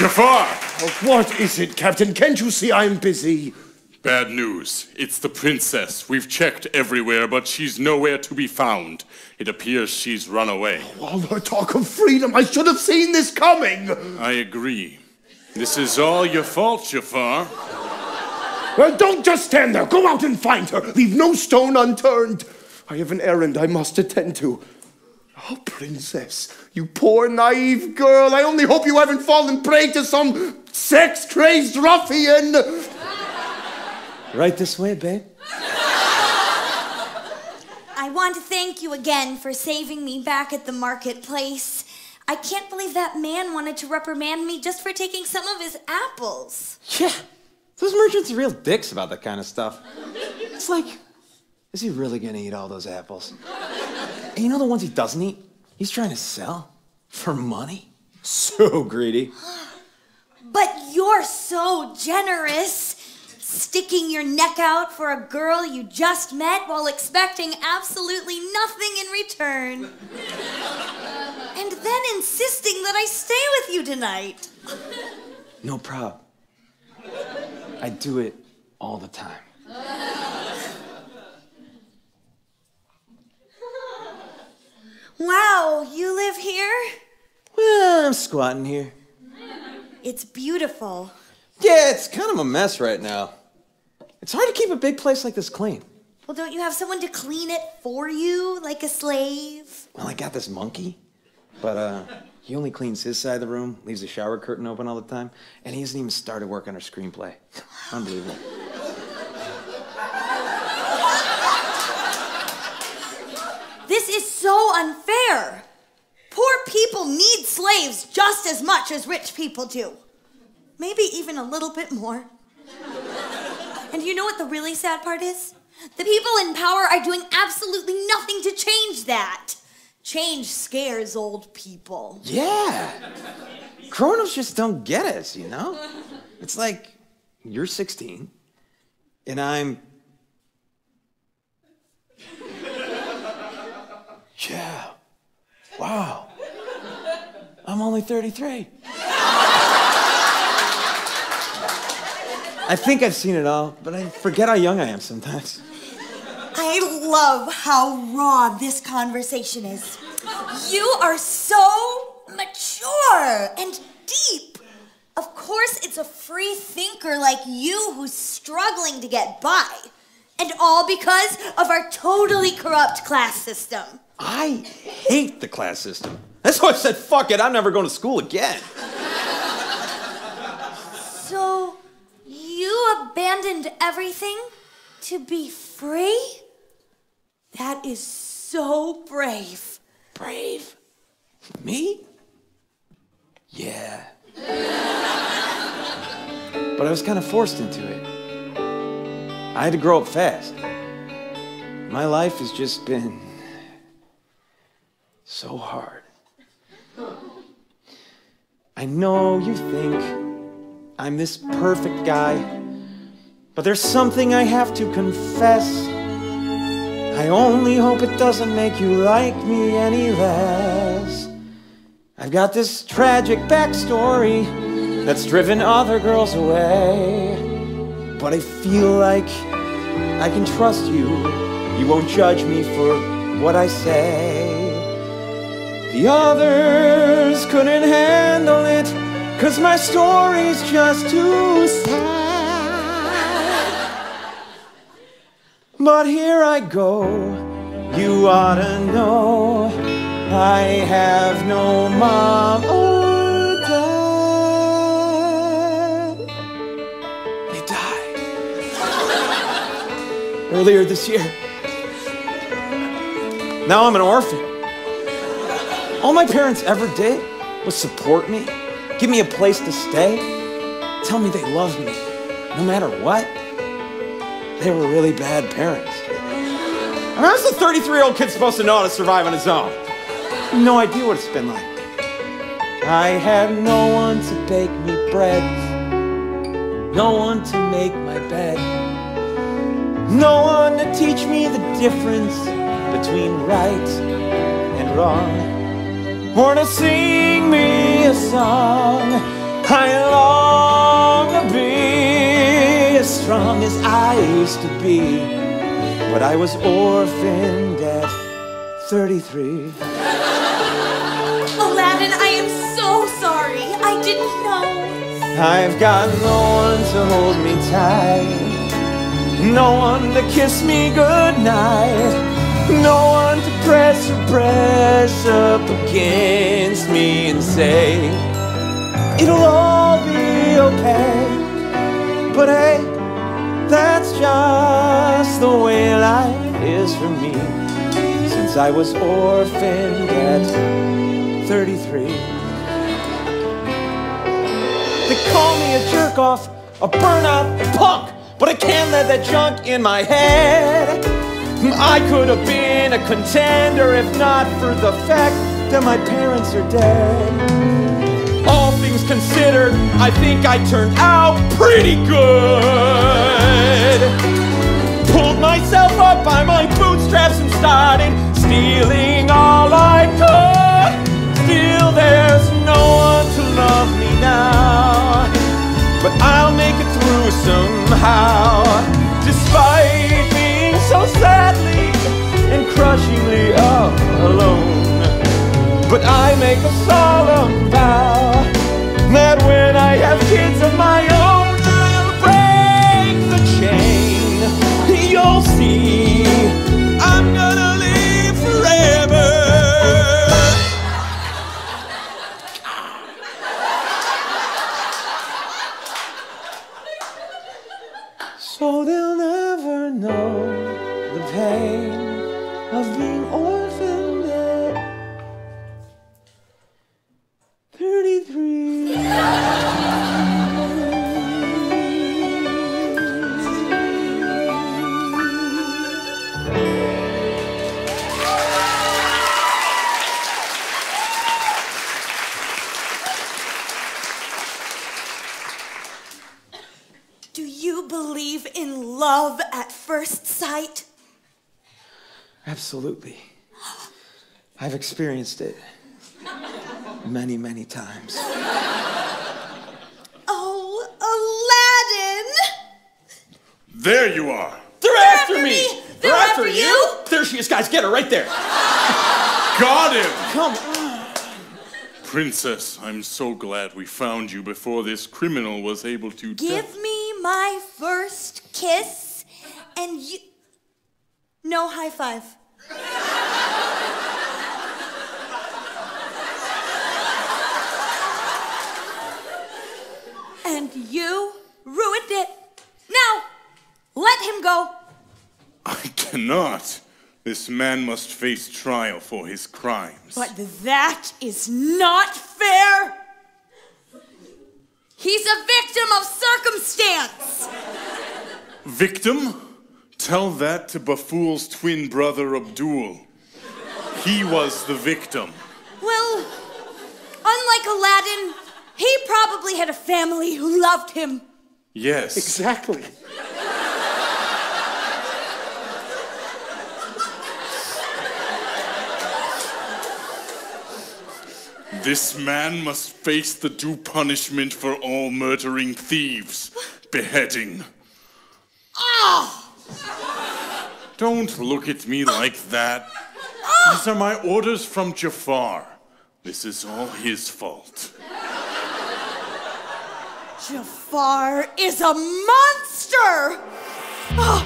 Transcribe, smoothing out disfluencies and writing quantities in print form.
Ja'far! Oh, what is it, Captain? Can't you see I'm busy? Bad news. It's the princess. We've checked everywhere, but she's nowhere to be found. It appears she's run away. All her talk of freedom, I should have seen this coming. I agree. This is all your fault, Ja'far. Well, don't just stand there. Go out and find her. Leave no stone unturned. I have an errand I must attend to. Oh, Princess, you poor naive girl. I only hope you haven't fallen prey to some sex-crazed ruffian. Right this way, babe. I want to thank you again for saving me back at the marketplace. I can't believe that man wanted to reprimand me just for taking some of his apples. Yeah, those merchants are real dicks about that kind of stuff. It's like, is he really gonna eat all those apples? And you know the ones he doesn't eat? He's trying to sell for money. So greedy. But you're so generous. Sticking your neck out for a girl you just met while expecting absolutely nothing in return. And then insisting that I stay with you tonight. No problem. I do it all the time. Wow, you live here? Well, I'm squatting here. It's beautiful. Yeah, it's kind of a mess right now. It's hard to keep a big place like this clean. Well, don't you have someone to clean it for you, like a slave? Well, I got this monkey, but he only cleans his side of the room, leaves the shower curtain open all the time, and he hasn't even started work on our screenplay. Unbelievable. This is so unfair. Poor people need slaves just as much as rich people do. Maybe even a little bit more. And you know what the really sad part is? The people in power are doing absolutely nothing to change that. Change scares old people. Yeah. Grown-ups just don't get us, you know? It's like, you're 16, and I'm... Yeah. Wow. I'm only 33. I think I've seen it all, but I forget how young I am sometimes. I love how raw this conversation is. You are so mature and deep. Of course, it's a free thinker like you who's struggling to get by. And all because of our totally corrupt class system. I hate the class system. That's why I said, fuck it, I'm never going to school again. So... you abandoned everything to be free? That is so brave. Brave? Me? Yeah. But I was kind of forced into it. I had to grow up fast. My life has just been so hard. I know you think I'm this perfect guy, but there's something I have to confess. I only hope it doesn't make you like me any less. I've got this tragic backstory that's driven other girls away, but I feel like I can trust you. You won't judge me for what I say. The others couldn't handle it, 'cause my story's just too sad. But here I go, you ought to know, I have no mom or dad. They died earlier this year. Now I'm an orphan. All my parents ever did was support me, give me a place to stay, tell me they love me, no matter what. They were really bad parents. I mean, how's a 33-year-old kid supposed to know how to survive on his own? No idea what it's been like. I had no one to bake me bread, no one to make my bed, no one to teach me the difference between right and wrong, or to sing me a song. I long to be as strong as I used to be, but I was orphaned at 33. Aladdin, I am so sorry. I didn't know. I've got no one to hold me tight, no one to kiss me goodnight, no one to press or brush up against me and say, it'll all be okay. But hey, that's just the way life is for me, since I was orphaned at 33. They call me a jerk-off, a burnout, a punk, but I can't let that junk in my head. I could have been a contender if not for the fact that my parents are dead. All things considered, I think I turned out pretty good. Pulled myself up by my bootstraps and started stealing all I could. Still, there's no one to love me now, but I'll make it through somehow, despite being so sadly and crushingly all alone. But I make a solemn vow that when I have kids of my own, I'll break the chain. You'll see, I'm gonna live forever. So they'll never know the pain of being orphaned at 33. Do you believe in love at first sight? Absolutely. I've experienced it many, many times. Oh, Aladdin! There you are. They're after me! They're after you? There she is, guys. Get her right there. Got him! Come on. Princess, I'm so glad we found you before this criminal was able to... Give me my first kiss, and you... No high five. And you ruined it. Now, let him go. I cannot. This man must face trial for his crimes. But that is not fair. He's a victim of circumstance. Victim? Tell that to Bafool's twin brother Abdul. He was the victim. Well, unlike Aladdin, he probably had a family who loved him. Yes. Exactly. This man must face the due punishment for all murdering thieves. Beheading. Ah! Don't look at me like that. These are my orders from Ja'far. This is all his fault. Ja'far is a monster! Oh,